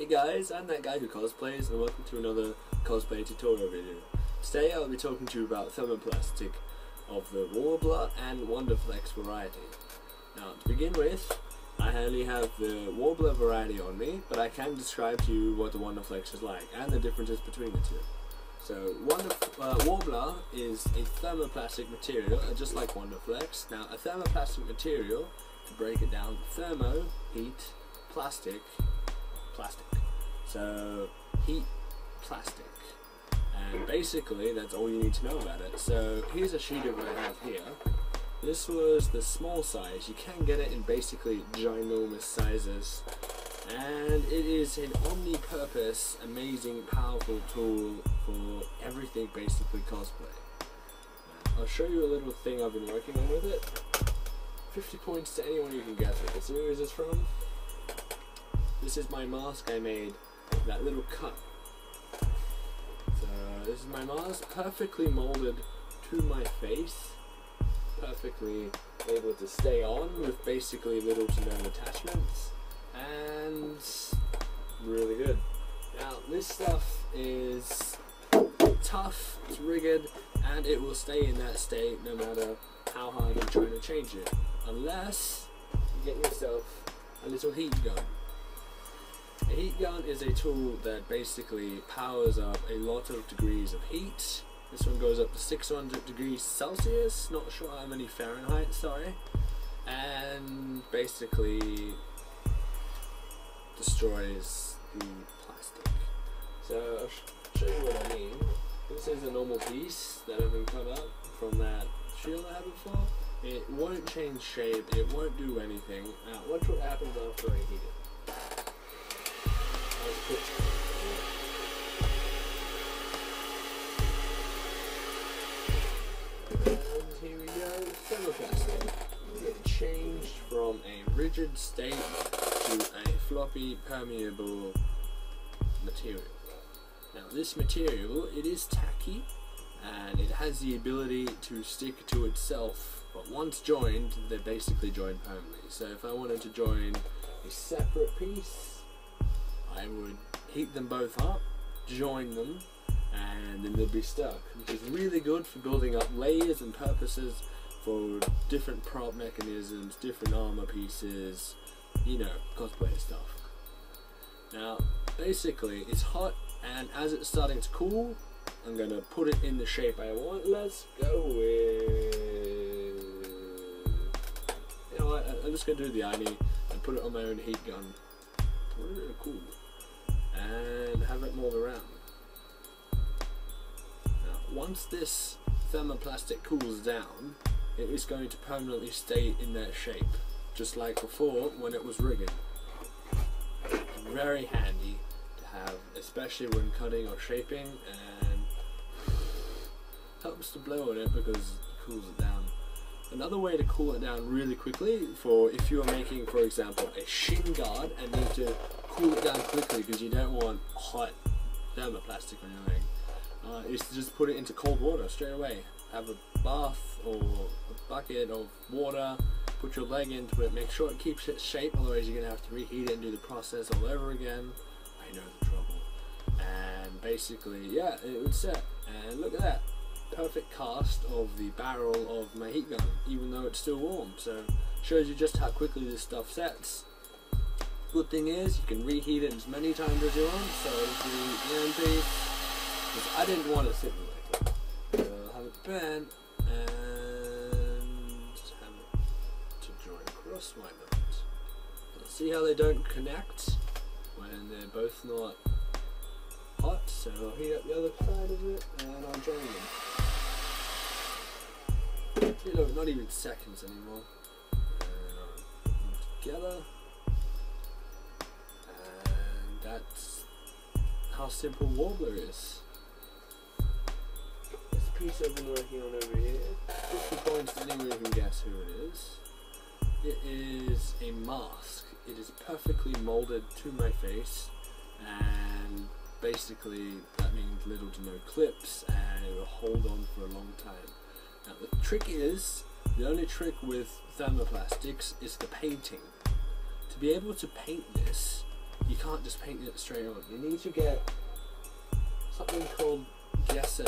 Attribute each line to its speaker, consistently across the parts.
Speaker 1: Hey guys, I'm that guy who cosplays and welcome to another cosplay tutorial video. Today I'll be talking to you about thermoplastic of the Worbla and Wonderflex variety. Now to begin with, I only have the Worbla variety on me, but I can describe to you what the Wonderflex is like and the differences between the two. So Worbla is a thermoplastic material, just like Wonderflex. Now a thermoplastic material, to break it down, thermo, heat, plastic. So heat, plastic, and basically that's all you need to know about it. So here's a sheet of what I have here. This was the small size. You can get it in basically ginormous sizes, and it is an omni-purpose, amazing, powerful tool for everything basically cosplay. I'll show you a little thing I've been working on with it. 50 points to anyone who can guess what the series is from. This is my mask I made, that little cut. So this is my mask, perfectly molded to my face, perfectly able to stay on with basically little to no attachments, and really good. Now this stuff is tough, it's rigid, and it will stay in that state no matter how hard you're trying to change it, unless you get yourself a little heat gun. A heat gun is a tool that basically powers up a lot of degrees of heat. This one goes up to 600 degrees Celsius, not sure how many Fahrenheit, sorry, and basically destroys the plastic. So I'll show you what I mean. This is a normal piece that I've been cut up from that shield I had before. It won't change shape, it won't do anything. Now watch what happens after I heat it. And here we go, thermoplastic. It changed from a rigid state to a floppy, permeable material. Now this material, it is tacky and it has the ability to stick to itself, but once joined, they're basically joined permanently. So if I wanted to join a separate piece, I would heat them both up, join them, and then they'd be stuck, which is really good for building up layers and purposes for different prop mechanisms, different armor pieces, you know, cosplay stuff. Now, basically, it's hot, and as it's starting to cool, I'm going to put it in the shape I want. Let's go with, you know what, I'm just going to do the Ani and put it on my own heat gun. Really cool. And have it mold around. Now, once this thermoplastic cools down, it is going to permanently stay in that shape, just like before when it was rigged. Very handy to have, especially when cutting or shaping, and helps to blow on it because it cools it down. Another way to cool it down really quickly, for if you are making, for example, a shin guard and need to cool it down quickly because you don't want hot thermoplastic on your leg, is to just put it into cold water straight away. Have a bath or a bucket of water, put your leg into it, make sure it keeps its shape, otherwise you're going to have to reheat it and do the process all over again. I know the trouble. And basically, yeah, it would set. And look at that. Perfect cast of the barrel of my heat gun, even though it's still warm. So shows you just how quickly this stuff sets. Good thing is you can reheat it as many times as you want. So if you the end piece, because I didn't want it sitting like that. So I'll have it bent and have it to join across. Why not? See how they don't connect when they're both not hot. So I'll heat up the other side of it and I'll join them. You know, not even seconds anymore. And I'll put them together. And that's how simple Worbla is. This piece I've been working on over here, 50 points to anyone who can guess who it is. It is a mask. It is perfectly molded to my face, and basically that means little to no clips, and it will hold on for a long time. Now the trick is, the only trick with thermoplastics is the painting. To be able to paint this, you can't just paint it straight on. You need to get something called gesso.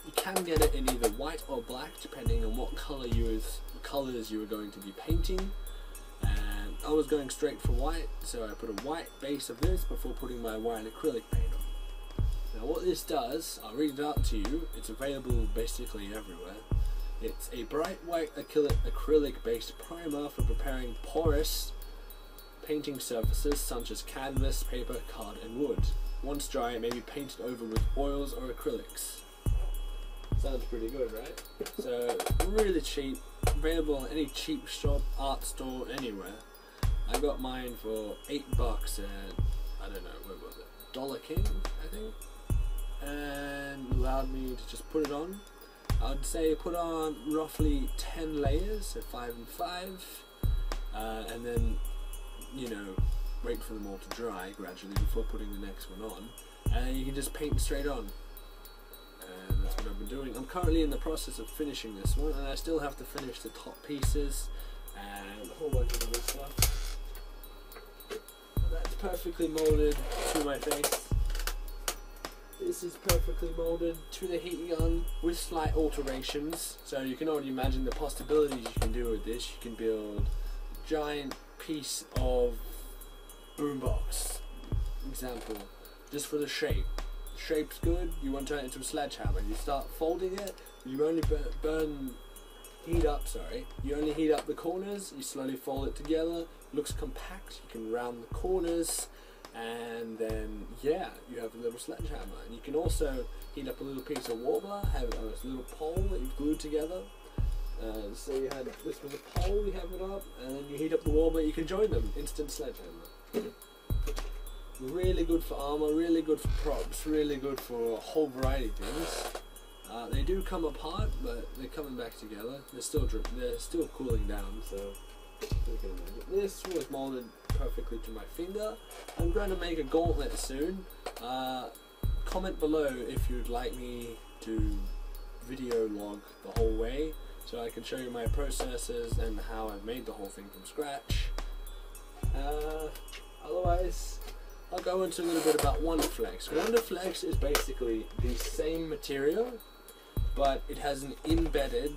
Speaker 1: You can get it in either white or black depending on what colours you were going to be painting. And I was going straight for white, so I put a white base of this before putting my white acrylic paint on. Now what this does, I'll read it out to you, it's available basically everywhere. It's a bright white acrylic based primer for preparing porous painting surfaces such as canvas, paper, card and wood. Once dry, it may be painted over with oils or acrylics. Sounds pretty good, right? So really cheap, available in any cheap shop, art store, anywhere. I got mine for $8 at, I don't know, what was it, Dollar King, I think, and allowed me to just put it on. I'd say put on roughly 10 layers, so 5 and 5, and then, you know, wait for them all to dry gradually before putting the next one on, and you can just paint straight on. And that's what I've been doing. I'm currently in the process of finishing this one, and I still have to finish the top pieces and a whole bunch of other stuff. That's perfectly molded to my face. This is perfectly molded to the heat gun with slight alterations. So you can already imagine the possibilities you can do with this. You can build a giant piece of boombox, example, just for the shape. Shape's good, you want to turn it into a sledgehammer. You start folding it, you only heat up the corners, you slowly fold it together, looks compact, you can round the corners, and then yeah, you have a little sledgehammer. And you can also heat up a little piece of Worbla, have a little pole that you've glued together. So you had, this was a pole, you have it up, and then you heat up the Worbla, you can join them, instant sledgehammer. Really good for armor, really good for props, really good for a whole variety of things. They do come apart, but they're coming back together. They're still cooling down, so you can imagine. This was molded perfectly to my finger. I'm going to make a gauntlet soon. Comment below if you'd like me to video log the whole way, so I can show you my processes and how I've made the whole thing from scratch. Otherwise, I'll go into a little bit about Wonderflex. Wonderflex is basically the same material, but it has an embedded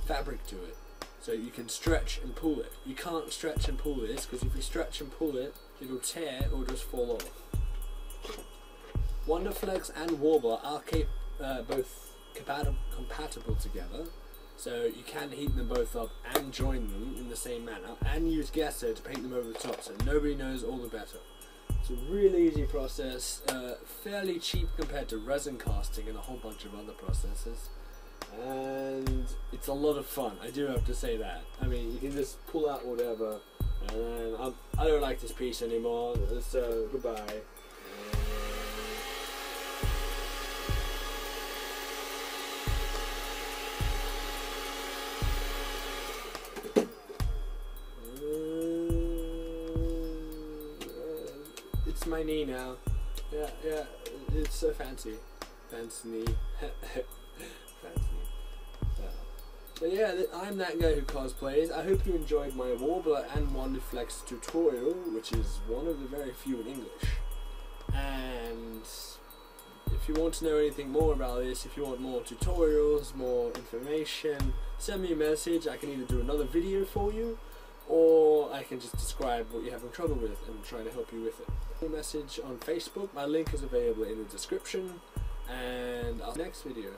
Speaker 1: fabric to it. So you can stretch and pull it. You can't stretch and pull this, because if you stretch and pull it, it'll tear or just fall off. Wonderflex and Worbla are both compatible together, so you can heat them both up and join them in the same manner, and use gesso to paint them over the top, so nobody knows all the better. It's a really easy process, fairly cheap compared to resin casting and a whole bunch of other processes, and it's a lot of fun, I do have to say that. I mean, you can just pull out whatever, and I don't like this piece anymore, so goodbye. It's my knee now. Yeah, it's so fancy. Fancy knee. Fancy knee. So yeah, I'm that guy who cosplays. I hope you enjoyed my Worbla and Wonderflex tutorial, which is one of the very few in English. And if you want to know anything more about this, if you want more tutorials, more information, send me a message. I can either do another video for you, or I can just describe what you're having trouble with and try to help you with it. A message on Facebook, my link is available in the description, and I'll see you next video.